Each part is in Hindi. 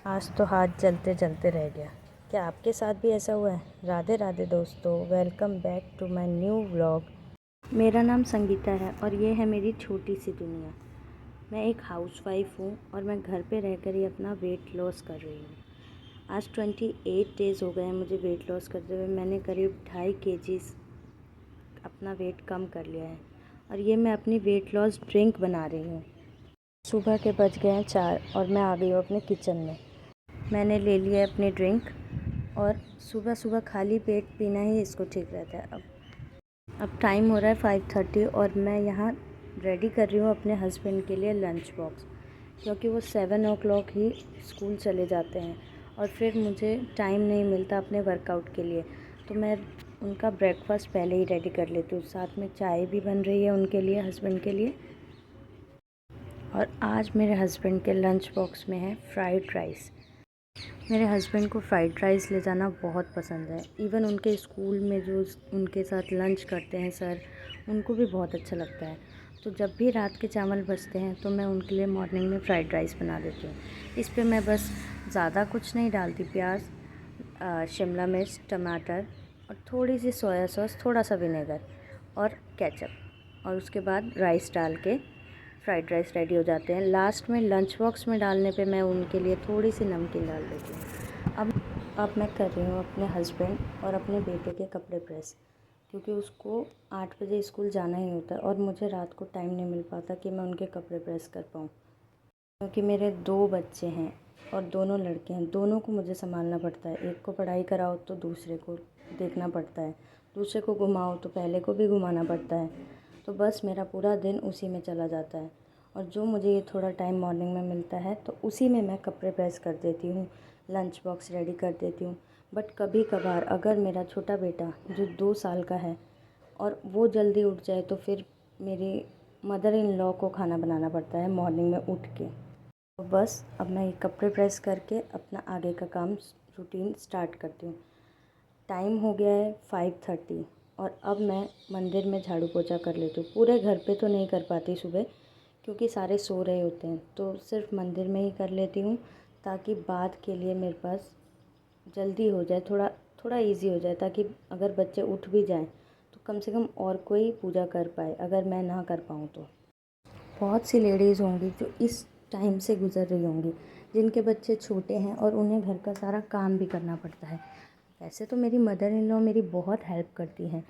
आज तो हाथ जलते जलते रह गया। क्या आपके साथ भी ऐसा हुआ है? राधे राधे दोस्तों, welcome back to my new vlog. मेरा नाम संगीता है और ये है मेरी छोटी सी दुनिया। मैं एक हाउसवाइफ हूँ और मैं घर पे रहकर ही अपना वेट लॉस कर रही हूँ। आज 28 डेज़ हो गए हैं मुझे वेट लॉस करते हुए। मैंने करीब 2.5 kg अपना वेट कम कर लिया है और ये मैं अपनी वेट लॉस ड्रिंक बना रही हूँ। सुबह के बज गए हैं 4 और मैं आ गई हूँ अपने किचन में। मैंने ले लिया है अपनी ड्रिंक और सुबह सुबह खाली पेट पीना ही इसको ठीक रहता है। अब टाइम हो रहा है 5:30 और मैं यहाँ रेडी कर रही हूँ अपने हस्बैंड के लिए लंच बॉक्स, क्योंकि वो 7 o'clock ही स्कूल चले जाते हैं और फिर मुझे टाइम नहीं मिलता अपने वर्कआउट के लिए। तो मैं उनका ब्रेकफास्ट पहले ही रेडी कर लेती हूँ। साथ में चाय भी बन रही है उनके लिए, हस्बैंड के लिए। और आज मेरे हस्बैंड के लंच बॉक्स में है फ्राइड राइस। मेरे हस्बैंड को फ्राइड राइस ले जाना बहुत पसंद है। इवन उनके स्कूल में जो उनके साथ लंच करते हैं सर, उनको भी बहुत अच्छा लगता है। तो जब भी रात के चावल बचते हैं तो मैं उनके लिए मॉर्निंग में फ़्राइड राइस बना देती हूँ। इस पे मैं बस ज़्यादा कुछ नहीं डालती, प्याज, शिमला मिर्च, टमाटर और थोड़ी सी सोया सॉस, थोड़ा सा विनेगर और केचप, और उसके बाद राइस डाल के फ़्राइड राइस रेडी हो जाते हैं। लास्ट में लंच बॉक्स में डालने पे मैं उनके लिए थोड़ी सी नमकीन डाल देती हूँ। अब मैं कर रही हूँ अपने हस्बैंड और अपने बेटे के कपड़े प्रेस, क्योंकि उसको 8 बजे स्कूल जाना ही होता है और मुझे रात को टाइम नहीं मिल पाता कि मैं उनके कपड़े प्रेस कर पाऊँ। क्योंकि मेरे 2 बच्चे हैं और दोनों लड़के हैं, दोनों को मुझे संभालना पड़ता है। एक को पढ़ाई कराओ तो दूसरे को देखना पड़ता है, दूसरे को घुमाओ तो पहले को भी घुमाना पड़ता है। तो बस मेरा पूरा दिन उसी में चला जाता है और जो मुझे ये थोड़ा टाइम मॉर्निंग में मिलता है तो उसी में मैं कपड़े प्रेस कर देती हूँ, लंच बॉक्स रेडी कर देती हूँ। बट कभी कभार अगर मेरा छोटा बेटा जो 2 साल का है और वो जल्दी उठ जाए तो फिर मेरी मदर इन लॉ को खाना बनाना पड़ता है मॉर्निंग में उठ के। तो बस अब मैं ये कपड़े प्रेस करके अपना आगे का काम रूटीन स्टार्ट करती हूँ। टाइम हो गया है 5:30 और अब मैं मंदिर में झाड़ू पोछा कर लेती हूँ। पूरे घर पे तो नहीं कर पाती सुबह, क्योंकि सारे सो रहे होते हैं, तो सिर्फ मंदिर में ही कर लेती हूँ, ताकि बाद के लिए मेरे पास जल्दी हो जाए, थोड़ा थोड़ा इजी हो जाए, ताकि अगर बच्चे उठ भी जाएं तो कम से कम और कोई पूजा कर पाए अगर मैं ना कर पाऊँ तो। बहुत सी लेडीज़ होंगी जो इस टाइम से गुज़र रही होंगी, जिनके बच्चे छोटे हैं और उन्हें घर का सारा काम भी करना पड़ता है। वैसे तो मेरी मदर इन लॉ मेरी बहुत हेल्प करती हैं,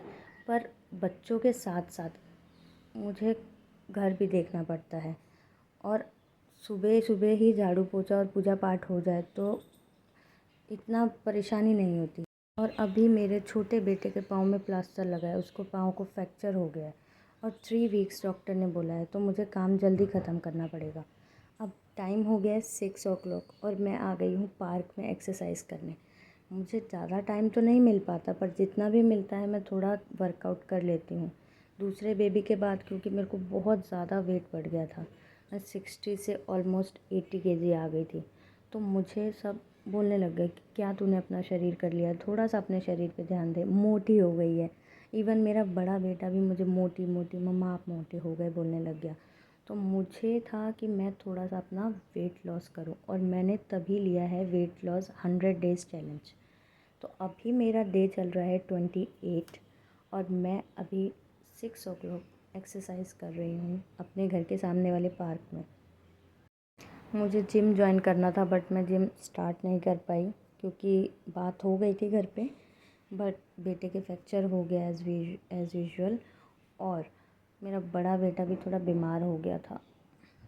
पर बच्चों के साथ साथ मुझे घर भी देखना पड़ता है। और सुबह सुबह ही झाड़ू पोछा और पूजा पाठ हो जाए तो इतना परेशानी नहीं होती। और अभी मेरे छोटे बेटे के पाँव में प्लास्टर लगा है, उसको पाँव को फ्रैक्चर हो गया है और 3 वीक्स डॉक्टर ने बोला है, तो मुझे काम जल्दी ख़त्म करना पड़ेगा। अब टाइम हो गया है 6 o'clock और मैं आ गई हूँ पार्क में एक्सरसाइज करने। मुझे ज़्यादा टाइम तो नहीं मिल पाता, पर जितना भी मिलता है मैं थोड़ा वर्कआउट कर लेती हूँ। दूसरे बेबी के बाद क्योंकि मेरे को बहुत ज़्यादा वेट बढ़ गया था, मैं 60 से ऑलमोस्ट 80 kg आ गई थी। तो मुझे सब बोलने लग गए कि क्या तूने अपना शरीर कर लिया, थोड़ा सा अपने शरीर पे ध्यान दे, मोटी हो गई है। इवन मेरा बड़ा बेटा भी मुझे मोटी मोटी, मम्मा आप मोटे हो गए बोलने लग गया। तो मुझे था कि मैं थोड़ा सा अपना वेट लॉस करूं और मैंने तभी लिया है वेट लॉस 100 डेज़ चैलेंज। तो अभी मेरा डे चल रहा है 28 और मैं अभी 6 o'clock एक्सरसाइज कर रही हूँ अपने घर के सामने वाले पार्क में। मुझे जिम जॉइन करना था बट मैं जिम स्टार्ट नहीं कर पाई, क्योंकि बात हो गई थी घर पे, बट बेटे के फ्रैक्चर हो गया एज़ यूजुअल। और मेरा बड़ा बेटा भी थोड़ा बीमार हो गया था,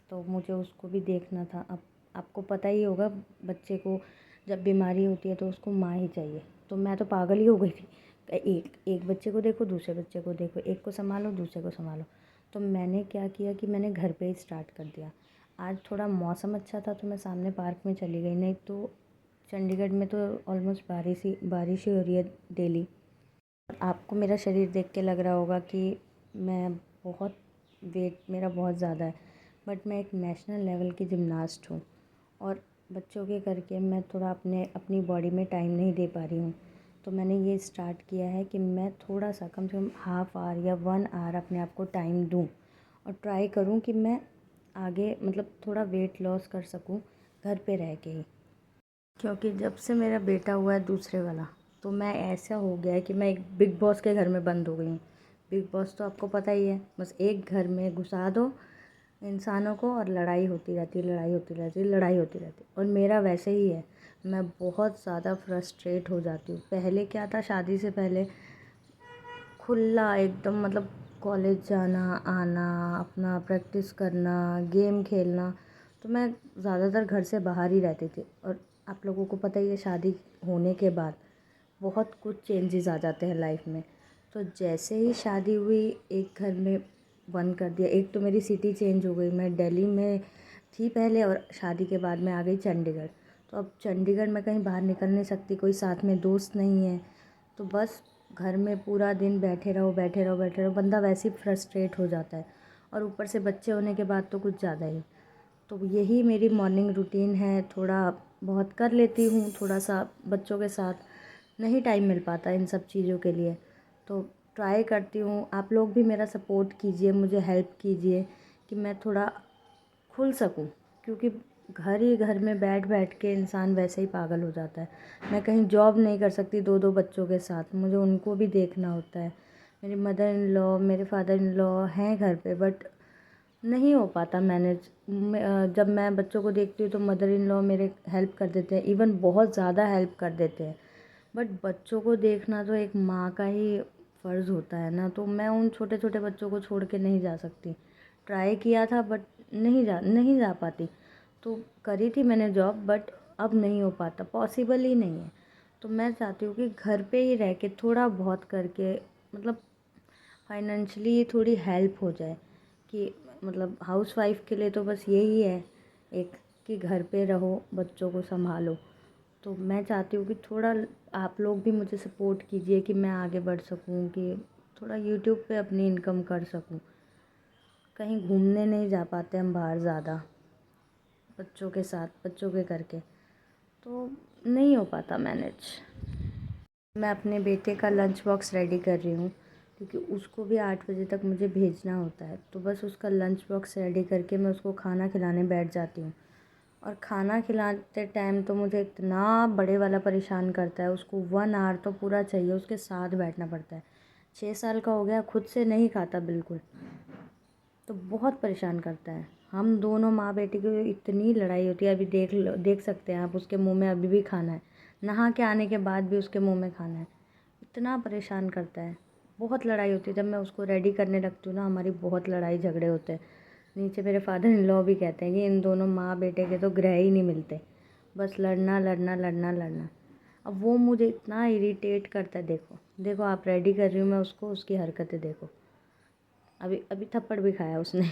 तो मुझे उसको भी देखना था। अब आपको पता ही होगा, बच्चे को जब बीमारी होती है तो उसको माँ ही चाहिए। तो मैं तो पागल ही हो गई थी, एक एक बच्चे को देखो, दूसरे बच्चे को देखो, एक को संभालो, दूसरे को संभालो। तो मैंने क्या किया कि मैंने घर पे ही स्टार्ट कर दिया। आज थोड़ा मौसम अच्छा था तो मैं सामने पार्क में चली गई, नहीं तो चंडीगढ़ में तो ऑलमोस्ट बारिश ही हो रही है डेली। आपको मेरा शरीर देख के लग रहा होगा कि मैं बहुत वेट मेरा बहुत ज़्यादा है, बट मैं एक नेशनल लेवल की जिमनास्ट हूँ और बच्चों के करके मैं थोड़ा अपनी बॉडी में टाइम नहीं दे पा रही हूँ। तो मैंने ये स्टार्ट किया है कि मैं थोड़ा सा कम से कम हाफ़ आवर या 1 आवर अपने आप को टाइम दूँ और ट्राई करूँ कि मैं आगे मतलब थोड़ा वेट लॉस कर सकूँ घर पे रह के ही। क्योंकि जब से मेरा बेटा हुआ है दूसरे वाला, तो मैं ऐसा हो गया है कि मैं एक बिग बॉस के घर में बंद हो गई हूँ। बिग बॉस तो आपको पता ही है, बस एक घर में घुसा दो इंसानों को और लड़ाई होती रहती है, लड़ाई होती रहती है, लड़ाई होती रहती है। और मेरा वैसे ही है, मैं बहुत ज़्यादा फ्रस्ट्रेट हो जाती हूँ। पहले क्या था, शादी से पहले खुला एकदम, मतलब कॉलेज जाना आना, अपना प्रैक्टिस करना, गेम खेलना, तो मैं ज़्यादातर घर से बाहर ही रहती थी। और आप लोगों को पता ही है, शादी होने के बाद बहुत कुछ चेंजेस आ जाते हैं लाइफ में। तो जैसे ही शादी हुई, एक घर में बंद कर दिया। एक तो मेरी सिटी चेंज हो गई, मैं दिल्ली में थी पहले और शादी के बाद मैं आ गई चंडीगढ़। तो अब चंडीगढ़ में कहीं बाहर निकल नहीं सकती, कोई साथ में दोस्त नहीं है, तो बस घर में पूरा दिन बैठे रहो बैठे रहो बैठे रहो, बंदा वैसे ही फ्रस्ट्रेट हो जाता है। और ऊपर से बच्चे होने के बाद तो कुछ ज़्यादा ही। तो यही मेरी मॉर्निंग रूटीन है, थोड़ा बहुत कर लेती हूँ, थोड़ा सा बच्चों के साथ नहीं टाइम मिल पाता इन सब चीज़ों के लिए। तो ट्राई करती हूँ, आप लोग भी मेरा सपोर्ट कीजिए, मुझे हेल्प कीजिए कि मैं थोड़ा खुल सकूँ, क्योंकि घर ही घर में बैठ बैठ के इंसान वैसे ही पागल हो जाता है। मैं कहीं जॉब नहीं कर सकती दो दो बच्चों के साथ, मुझे उनको भी देखना होता है। मेरी मदर इन लॉ, मेरे फादर इन लॉ हैं घर पे, बट नहीं हो पाता मैनेज। जब मैं बच्चों को देखती हूँ तो मदर इन लॉ मेरे हेल्प कर देते हैं, इवन बहुत ज़्यादा हेल्प कर देते हैं। बट बच्चों को देखना तो एक माँ का ही फ़र्ज़ होता है ना, तो मैं उन छोटे छोटे बच्चों को छोड़ के नहीं जा सकती। ट्राई किया था बट नहीं जा पाती। तो करी थी मैंने जॉब, बट अब नहीं हो पाता, पॉसिबल ही नहीं है। तो मैं चाहती हूँ कि घर पे ही रह के थोड़ा बहुत करके, मतलब फाइनेंशियली थोड़ी हेल्प हो जाए। कि मतलब हाउसवाइफ़ के लिए तो बस यही है एक, कि घर पे रहो, बच्चों को संभालो। तो मैं चाहती हूँ कि थोड़ा आप लोग भी मुझे सपोर्ट कीजिए कि मैं आगे बढ़ सकूँ, कि थोड़ा यूट्यूब पे अपनी इनकम कर सकूँ। कहीं घूमने नहीं जा पाते हम बाहर ज़्यादा, बच्चों के साथ, बच्चों के करके, तो नहीं हो पाता मैनेज। मैं अपने बेटे का लंच बॉक्स रेडी कर रही हूँ, क्योंकि उसको भी 8 बजे तक मुझे भेजना होता है। तो बस उसका लंच बॉक्स रेडी करके मैं उसको खाना खिलाने बैठ जाती हूँ। और खाना खिलाते टाइम तो मुझे इतना बड़े वाला परेशान करता है, उसको 1 आवर तो पूरा चाहिए, उसके साथ बैठना पड़ता है। 6 साल का हो गया, खुद से नहीं खाता बिल्कुल, तो बहुत परेशान करता है। हम दोनों माँ बेटी की इतनी लड़ाई होती है, अभी देख सकते हैं आप, उसके मुंह में अभी भी खाना है, नहा के आने के बाद भी उसके मुंह में खाना है। इतना परेशान करता है, बहुत लड़ाई होती है। जब मैं उसको रेडी करने लगती हूँ ना, हमारी बहुत लड़ाई झगड़े होते हैं। नीचे मेरे फादर इन लॉ भी कहते हैं कि इन दोनों माँ बेटे के तो ग्रह ही नहीं मिलते, बस लड़ना लड़ना लड़ना लड़ना। अब वो मुझे इतना इरिटेट करता है, देखो देखो आप रेडी कर रही हूँ मैं उसको, उसकी हरकतें देखो। अभी अभी थप्पड़ भी खाया उसने।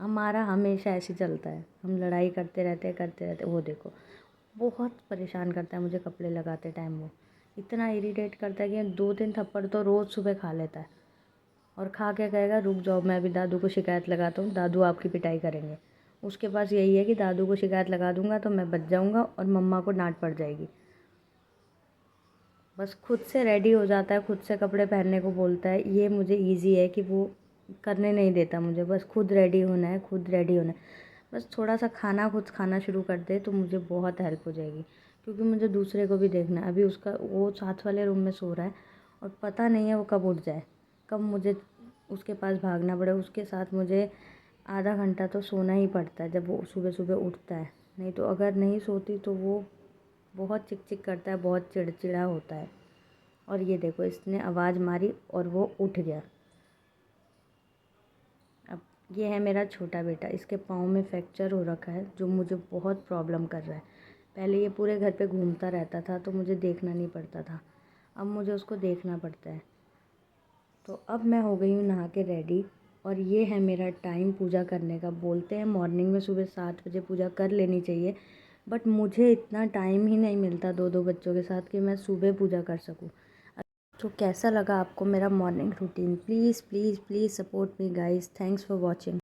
हमारा हमेशा ऐसे ही चलता है, हम लड़ाई करते रहते, वो देखो। बहुत परेशान करता है मुझे कपड़े लगाते टाइम वो, इतना इरिटेट करता है कि 2-3 थप्पड़ तो रोज़ सुबह खा लेता है। और खा के कहेगा रुक जाओ, मैं अभी दादू को शिकायत लगाता हूँ, दादू आपकी पिटाई करेंगे। उसके पास यही है कि दादू को शिकायत लगा दूँगा तो मैं बच जाऊँगा और मम्मा को डांट पड़ जाएगी। बस खुद से रेडी हो जाता है, खुद से कपड़े पहनने को बोलता है। ये मुझे ईज़ी है कि वो करने नहीं देता मुझे, बस खुद रेडी होना है, खुद रेडी होना है। बस थोड़ा सा खाना खुद खाना शुरू कर दे तो मुझे बहुत हेल्प हो जाएगी, क्योंकि मुझे दूसरे को भी देखना है। अभी उसका वो साथ वाले रूम में सो रहा है और पता नहीं है वो कब उठ जाए, कब मुझे उसके पास भागना पड़े। उसके साथ मुझे आधा घंटा तो सोना ही पड़ता है जब वो सुबह सुबह उठता है, नहीं तो अगर नहीं सोती तो वो बहुत चिक चिक करता है, बहुत चिड़चिड़ा होता है। और ये देखो, इसने आवाज़ मारी और वो उठ गया। अब ये है मेरा छोटा बेटा, इसके पाँव में फ्रैक्चर हो रखा है, जो मुझे बहुत प्रॉब्लम कर रहा है। पहले ये पूरे घर पे घूमता रहता था तो मुझे देखना नहीं पड़ता था, अब मुझे उसको देखना पड़ता है। तो अब मैं हो गई हूँ नहा के रेडी, और ये है मेरा टाइम पूजा करने का। बोलते हैं मॉर्निंग में सुबह 7 बजे पूजा कर लेनी चाहिए, बट मुझे इतना टाइम ही नहीं मिलता दो दो बच्चों के साथ कि मैं सुबह पूजा कर सकूँ। तो कैसा लगा आपको मेरा morning routine? Please please please support me guys. Thanks for watching.